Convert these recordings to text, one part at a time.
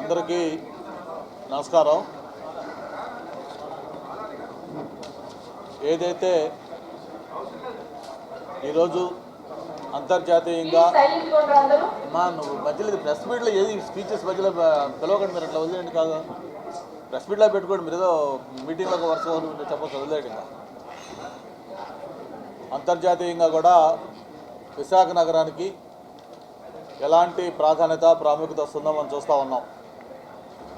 అందరికీ నమస్కారం. ఏదైతే ఈరోజు అంతర్జాతీయంగా నువ్వు మధ్యలో ప్రెస్ మీట్లో ఏది స్పీచెస్ మధ్యలో పిలవకండి, మీరు అట్లా వదిలేండి. కాదు, ప్రెస్ మీట్లో పెట్టుకోండి, మీరు ఏదో మీటింగ్లో ఒక వరుస చెప్పచ్చు, వదిలేండి. అంతర్జాతీయంగా కూడా విశాఖ నగరానికి ఎలాంటి ప్రాముఖ్యత వస్తుందో మనం చూస్తూ ఉన్నాం.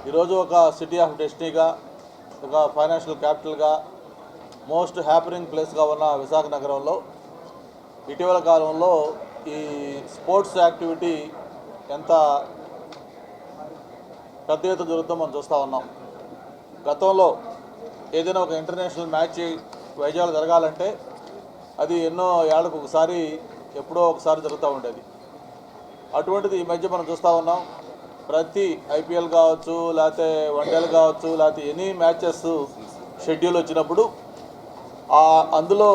ఈరోజు ఒక సిటీ ఆఫ్ డెస్టినీగా, ఒక ఫైనాన్షియల్ క్యాపిటల్గా, మోస్ట్ హ్యాపనింగ్ ప్లేస్గా ఉన్న విశాఖ నగరంలో ఇటీవల కాలంలో ఈ స్పోర్ట్స్ యాక్టివిటీ ఎంత పెద్ద ఎత్తున జరుగుతుందో మనం చూస్తూ ఉన్నాం. గతంలో ఏదైనా ఒక ఇంటర్నేషనల్ మ్యాచ్ వైజాగ్లో జరగాలంటే అది ఎన్నో ఏళ్ళకు ఒకసారి, ఎప్పుడో ఒకసారి జరుగుతూ ఉండేది. అటువంటిది ఈ మధ్య మనం చూస్తూ ఉన్నాం. ప్రతి ఐపీఎల్ కావచ్చు, లేకపోతే వన్డేలు కావచ్చు, లేకపోతే ఎనీ మ్యాచెస్ షెడ్యూల్ వచ్చినప్పుడు అందులో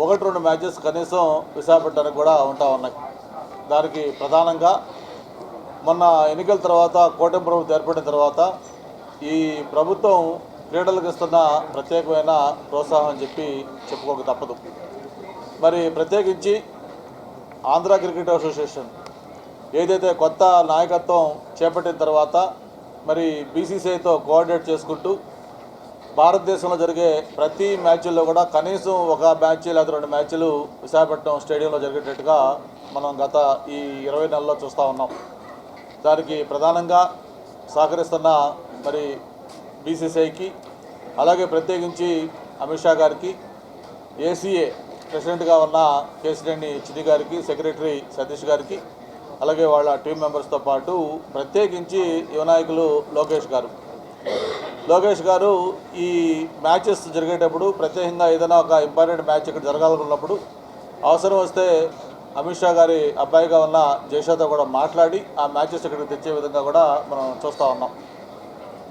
1-2 మ్యాచెస్ కనీసం విశాఖపట్నానికి కూడా ఉంటా ఉన్నాయి. దానికి ప్రధానంగా మొన్న ఎన్నికల తర్వాత, కూటమి ప్రభుత్వం ఏర్పడిన తర్వాత ఈ ప్రభుత్వం క్రీడలకు ఇస్తున్న ప్రత్యేకమైన ప్రోత్సాహం అని చెప్పుకోక తప్పదు. మరి ప్రత్యేకించి ఆంధ్ర క్రికెట్ అసోసియేషన్ ఏదైతే కొత్త నాయకత్వం చేపట్టిన తర్వాత మరి బీసీసీఐతో కోఆర్డినేట్ చేసుకుంటూ భారతదేశంలో జరిగే ప్రతి మ్యాచ్ల్లో కూడా కనీసం ఒక మ్యాచ్ లేదా 2 మ్యాచ్లు విశాఖపట్నం స్టేడియంలో జరిగేటట్టుగా మనం గత ఈ 20 నెలల్లో చూస్తూ ఉన్నాం. దానికి ప్రధానంగా సహకరిస్తున్న మరి బీసీసీఐకి, అలాగే ప్రత్యేకించి అమిత్ షా గారికి, ఏసీఏ ప్రెసిడెంట్గా ఉన్న కేసినేని చిన్ని గారికి, సెక్రటరీ సతీష్ గారికి, అలాగే వాళ్ళ టీం మెంబర్స్తో పాటు ప్రత్యేకించి యువనాయకులు లోకేష్ గారు ఈ మ్యాచెస్ జరిగేటప్పుడు ప్రత్యేకంగా ఏదైనా ఒక ఇంపార్టెంట్ మ్యాచ్ ఇక్కడ జరగాలనుకున్నప్పుడు అవసరం వస్తే అమిత్ షా గారి అబ్బాయిగా ఉన్న జైషాతో కూడా మాట్లాడి ఆ మ్యాచెస్ ఇక్కడికి తెచ్చే విధంగా కూడా మనం చూస్తూ ఉన్నాం.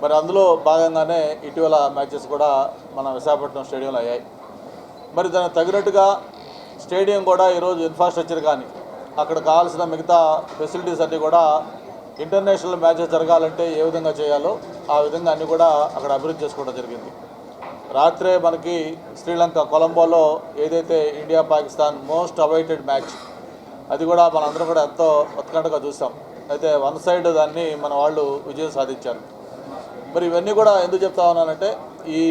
మరి అందులో భాగంగానే ఇటీవల మ్యాచెస్ కూడా మన విశాఖపట్నం స్టేడియంలో అయ్యాయి. మరి దానికి తగినట్టుగా స్టేడియం కూడా ఈరోజు ఇన్ఫ్రాస్ట్రక్చర్ కానీ, అక్కడ కావాల్సిన మిగతా ఫెసిలిటీస్ అన్నీ కూడా ఇంటర్నేషనల్ మ్యాచెస్ జరగాలంటే ఏ విధంగా చేయాలో ఆ విధంగా అన్నీ కూడా అక్కడ అభివృద్ధి చేసుకోవడం జరిగింది. రాత్రే మనకి శ్రీలంక కొలంబోలో ఏదైతే India Pakistan most awaited match, అది కూడా మనందరం కూడా ఎంతో ఉత్కంఠగా చూసాం. అయితే 1 సైడ్ దాన్ని మన వాళ్ళు విజయం సాధించారు. మరి ఇవన్నీ కూడా ఎందుకు చెప్తా ఉన్నానంటే, ఈ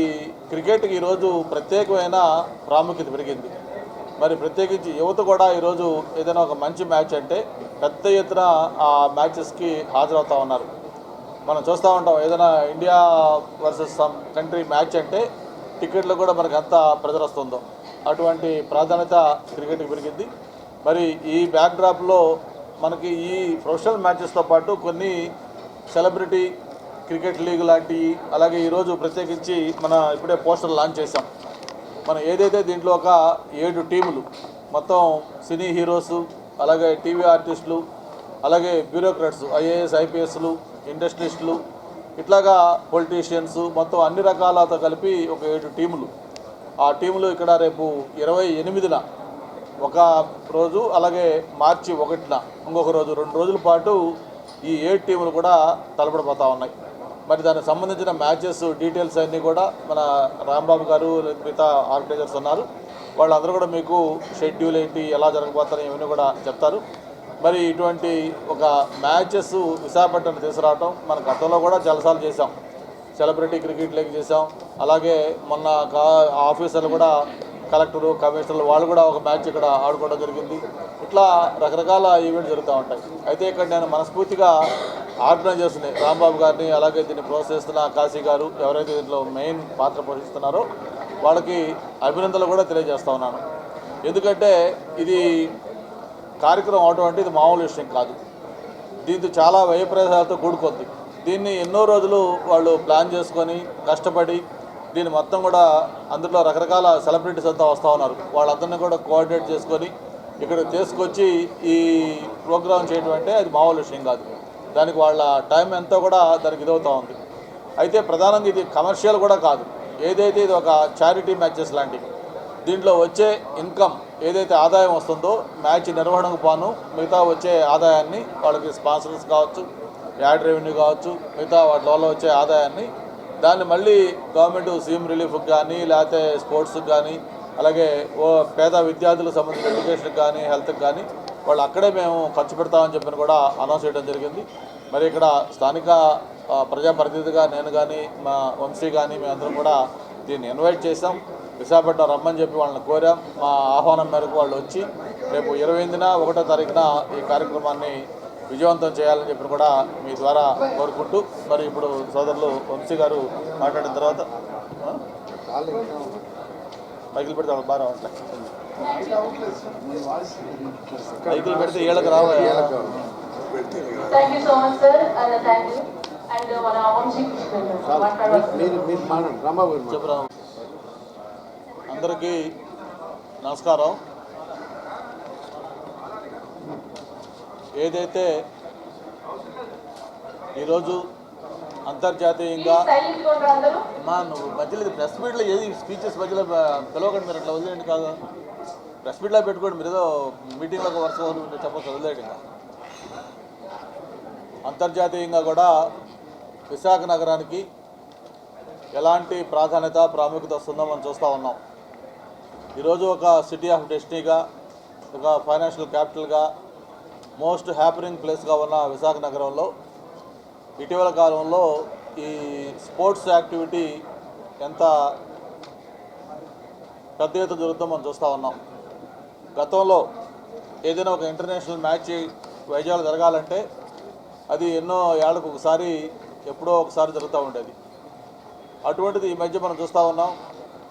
క్రికెట్కి ఈరోజు ప్రత్యేకమైన ప్రాముఖ్యత పెరిగింది. మరి ప్రత్యేకించి యువత కూడా ఈరోజు ఏదైనా ఒక మంచి మ్యాచ్ అంటే పెద్ద ఎత్తున ఆ మ్యాచెస్కి హాజరవుతూ ఉన్నారు. మనం చూస్తూ ఉంటాం, ఏదైనా India versus some country match అంటే టికెట్లు కూడా మనకు ఎంత ప్రెజర్ వస్తుందో అటువంటి ప్రాధాన్యత క్రికెట్కి పెరిగింది. మరి ఈ బ్యాక్డ్రాప్లో మనకి ఈ ప్రొఫెషనల్ మ్యాచెస్తో పాటు కొన్ని సెలబ్రిటీ క్రికెట్ లీగ్ లాంటివి, అలాగే ఈరోజు ప్రత్యేకించి మన ఇప్పుడే పోస్టర్ లాంచ్ చేసాం. మనం ఏదైతే దీంట్లో ఒక 7 టీములు, మొత్తం సినీ హీరోసు, అలాగే టీవీ ఆర్టిస్టులు, అలాగే బ్యూరోక్రాట్స్, ఐఏఎస్ ఐపీఎస్లు, ఇండస్ట్రియలిస్టులు, ఇట్లాగా పొలిటీషియన్స్, మొత్తం అన్ని రకాలతో కలిపి ఒక 7 టీములు. ఆ టీములు ఇక్కడ రేపు 28న ఒక రోజు, అలాగే మార్చి 1న ఇంకొక రోజు, 2 రోజుల పాటు ఈ 7 టీములు కూడా తలపడిపోతూ ఉన్నాయి. మరి దానికి సంబంధించిన మ్యాచెస్ డీటెయిల్స్ అన్నీ కూడా మన రాంబాబు గారు, మిగతా ఆర్గనైజర్స్ ఉన్నారు, వాళ్ళందరూ కూడా మీకు షెడ్యూల్ ఏంటి, ఎలా జరగబోతారో ఇవన్నీ కూడా చెప్తారు. మరి ఇటువంటి ఒక మ్యాచెస్ విశాఖపట్నం తీసుకురావటం మన గతంలో కూడా చాలాసార్లు చేసాం. సెలబ్రిటీ క్రికెట్ లీగ్ చేసాం, అలాగే మొన్న ఆఫీసర్లు కూడా, కలెక్టరు, కమిషనర్లు వాళ్ళు కూడా ఒక మ్యాచ్ ఇక్కడ ఆడుకోవడం జరిగింది. ఇట్లా రకరకాల ఈవెంట్స్ జరుగుతూ ఉంటాయి. అయితే ఇక్కడ నేను మనస్ఫూర్తిగా ఆర్గనైజర్స్ని, రాంబాబు గారిని, అలాగే దీన్ని ప్రోత్సహిస్తున్న కాశీ గారు, ఎవరైతే దీంట్లో మెయిన్ పాత్ర పోషిస్తున్నారో వాళ్ళకి అభినందనలు కూడా తెలియజేస్తూ ఉన్నాను. ఎందుకంటే ఇది కార్యక్రమం అవటం అంటే ఇది మామూలు విషయం కాదు. దీంతో చాలా వ్యయప్రయాసాలతో కూడుకుంది. దీన్ని ఎన్నో రోజులు వాళ్ళు ప్లాన్ చేసుకొని కష్టపడి దీన్ని మొత్తం కూడా, అందులో రకరకాల సెలబ్రిటీస్ అంతా వస్తూ ఉన్నారు, వాళ్ళందరినీ కూడా కోఆర్డినేట్ చేసుకొని ఇక్కడ తీసుకొచ్చి ఈ ప్రోగ్రాం చేయడం అంటే అది మామూలు విషయం కాదు. దానికి వాళ్ళ టైం ఎంతో కూడా దానికి ఇదవుతూ ఉంది. అయితే ప్రధానంగా ఇది కమర్షియల్ కూడా కాదు. ఏదైతే ఇది ఒక చారిటీ మ్యాచెస్ లాంటివి, దీంట్లో వచ్చే ఇన్కమ్ ఏదైతే ఆదాయం వస్తుందో మ్యాచ్ నిర్వహణకు పాను మిగతా వచ్చే ఆదాయాన్ని వాళ్ళకి స్పాన్సర్స్ కావచ్చు, యాడ్ రెవెన్యూ కావచ్చు, మిగతా వాటిలో వచ్చే ఆదాయాన్ని దాన్ని మళ్ళీ గవర్నమెంట్ సీఎం రిలీఫ్కి కానీ లేకపోతే స్పోర్ట్స్కి కానీ అలాగే పేద విద్యార్థులకు సంబంధించిన ఎడ్యుకేషన్కి కానీ హెల్త్కి కానీ వాళ్ళు అక్కడే మేము ఖర్చు పెడతామని చెప్పని కూడా అనౌన్స్ చేయడం జరిగింది. మరి ఇక్కడ స్థానిక ప్రజాప్రతినిధిగా నేను కానీ మా వంశీ కానీ మేమందరం కూడా దీన్ని ఇన్వైట్ చేసాం. విశాఖపట్నం రమ్మని చెప్పి వాళ్ళని కోరాం. మా ఆహ్వానం మేరకు వాళ్ళు వచ్చి రేపు 28న 1వ తారీఖున ఈ కార్యక్రమాన్ని విజయవంతం చేయాలని చెప్పి కూడా మీ ద్వారా కోరుకుంటూ మరి ఇప్పుడు సోదరులు వంశీ గారు మాట్లాడిన తర్వాత మైకులు పెడితే బాగా రావట్లే. మైకులు పెడితే ఏళ్ళకి రావాలి. అందరికీ నమస్కారం. ఏదైతే ఈరోజు అంతర్జాతీయంగా నువ్వు మధ్యలో ప్రెస్ మీట్లో ఏది స్పీచెస్ మధ్యలో పిలవకండి, మీరు అట్లా వదిలేయండి. కాదు ప్రెస్ మీట్లో పెట్టుకోండి, మీరు ఏదో మీటింగ్లో ఒక వరుస చెప్పచ్చు, వదిలేయండి. ఇంకా అంతర్జాతీయంగా కూడా విశాఖ నగరానికి ఎలాంటి ప్రాధాన్యత ప్రాముఖ్యత వస్తుందో మనం చూస్తూ ఉన్నాం. ఈరోజు ఒక సిటీ ఆఫ్ డెస్టినీగా, ఒక ఫైనాన్షియల్ క్యాపిటల్గా, మోస్ట్ హ్యాపీనింగ్ ప్లేస్గా ఉన్న విశాఖ నగరంలో ఇటీవల కాలంలో ఈ స్పోర్ట్స్ యాక్టివిటీ ఎంత పెద్ద ఎత్తున జరుగుతుందో మనం చూస్తూ ఉన్నాం. గతంలో ఏదైనా ఒక ఇంటర్నేషనల్ మ్యాచ్ వైజాగ్లో జరగాలంటే అది ఎన్నో ఏళ్ళకు ఒకసారి ఎప్పుడో ఒకసారి జరుగుతూ ఉండేది. అటువంటిది ఈ మధ్య మనం చూస్తూ ఉన్నాం.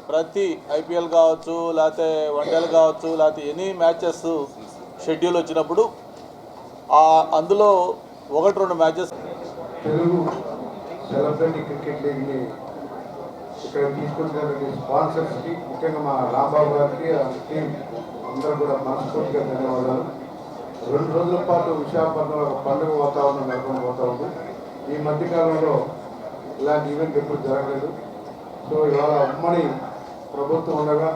ప్రతి ఐపీఎల్ కావచ్చు, లేకపోతే వన్డేలు కావచ్చు, లేకపోతే ఎనీ మ్యాచెస్ షెడ్యూల్ వచ్చినప్పుడు అందులో 1-2 మ్యాచెస్ తెలుగు సెలబ్రిటీ క్రికెట్ లీగ్ని ఇక్కడ తీసుకొచ్చినటువంటి స్పాన్సర్స్కి, ముఖ్యంగా మా రాంబాబు గారికి టీం అందరూ కూడా మనస్ఫూర్తిగా ధన్యవాదాలు. 2 రోజుల పాటు విశాఖపట్నంలో ఒక పండుగ వాతావరణం నెలకొని పోతూ ఉంది. ఈ మధ్యకాలంలో ఇలాంటి ఈవెంట్ ఎప్పుడు జరగలేదు. సో ఇవాళ ఉమ్మడి ప్రభుత్వం ఉండగా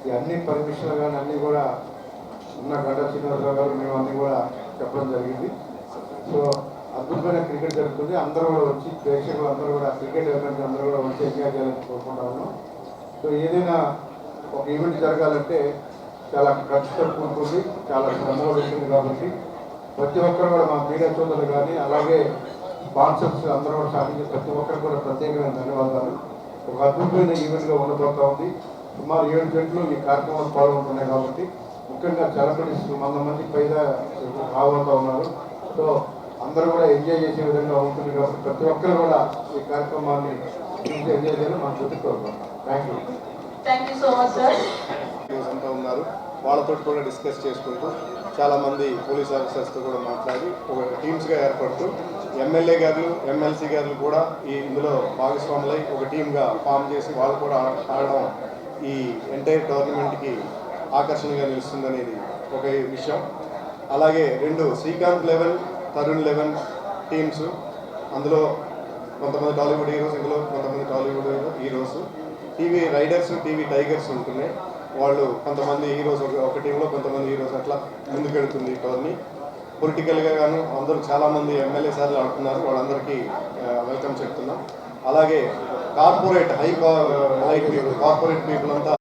ఈ అన్ని పర్మిషన్లు కానీ అన్నీ కూడా ఉన్న గడ్డ శ్రీనివాసరావు గారు మేము అన్నీ కూడా చెప్పడం జరిగింది. సో అద్భుతమైన క్రికెట్ జరుగుతుంది. అందరూ కూడా వచ్చి ప్రేక్షకులు అందరూ కూడా క్రికెట్ ఈవెంట్ అందరూ కూడా వచ్చి ఎంజాయ్ చేయాలని కోరుకుంటా ఉన్నాం. సో ఏదైనా ఒక ఈవెంట్ జరగాలంటే చాలా ఖర్చుతో కూడుకుంది, చాలా శ్రమ ఉంటుంది. కాబట్టి ప్రతి ఒక్కరు కూడా మా మీడియా సోదరులు కానీ అలాగే స్పాన్సర్స్ అందరూ కూడా సాధించే ప్రతి ఒక్కరు కూడా ప్రత్యేకమైన ధన్యవాదాలు. ఒక అద్భుతమైన ఈవెంట్గా ఉండబోతూ ఉంది. సుమారు 7 గంటలు ఈ కార్యక్రమాలు పాల్గొంటున్నాయి. కాబట్టి ముఖ్యంగా సెలబ్రిటీస్ 100 మంది పైగా రాబోతూ ఉన్నారు. సో అందరూ కూడా ఎంజాయ్ చేసే విధంగా ఉంటుంది. కాబట్టి ప్రతి ఒక్కరు కూడా ఈ కార్యక్రమాన్ని చూసి ఎంజాయ్ చేయాలని మనం గుర్తు కోరుకుంటున్నాం. Thank you so much sir. అంతా ఉన్నారు, వాళ్ళతో కూడా డిస్కస్ చేసుకుంటూ చాలామంది పోలీస్ ఆఫీసర్స్తో కూడా మాట్లాడి ఒక టీమ్స్గా ఏర్పడుతూ ఎమ్మెల్యే గారు ఎమ్మెల్సీ గారు కూడా ఇందులో భాగస్వాములై ఒక టీమ్గా ఫామ్ చేసి వాళ్ళు కూడా ఆడడం ఈ ఎంటైర్ టోర్నమెంట్కి ఆకర్షణగా నిలుస్తుందనేది ఒక విషయం. అలాగే 2 Srikanth level, Tarun level teams, అందులో కొంతమంది టాలీవుడ్ హీరోస్, ఇందులో కొంతమంది Tollywood heroes, TV riders, TV tigers ఉంటున్నాయి. వాళ్ళు కొంతమంది హీరోస్ ఒక టీంలో, కొంతమంది హీరోస్ అట్లా ముందుకెళ్తుంది టోర్నీ. పొలిటికల్గా గాను అందరూ చాలామంది ఎమ్మెల్యే సార్లు ఆడుతున్నారు, వాళ్ళందరికీ వెల్కమ్ చెప్తున్నాం. అలాగే కార్పొరేట్ కార్పొరేట్ పీపుల్ అంతా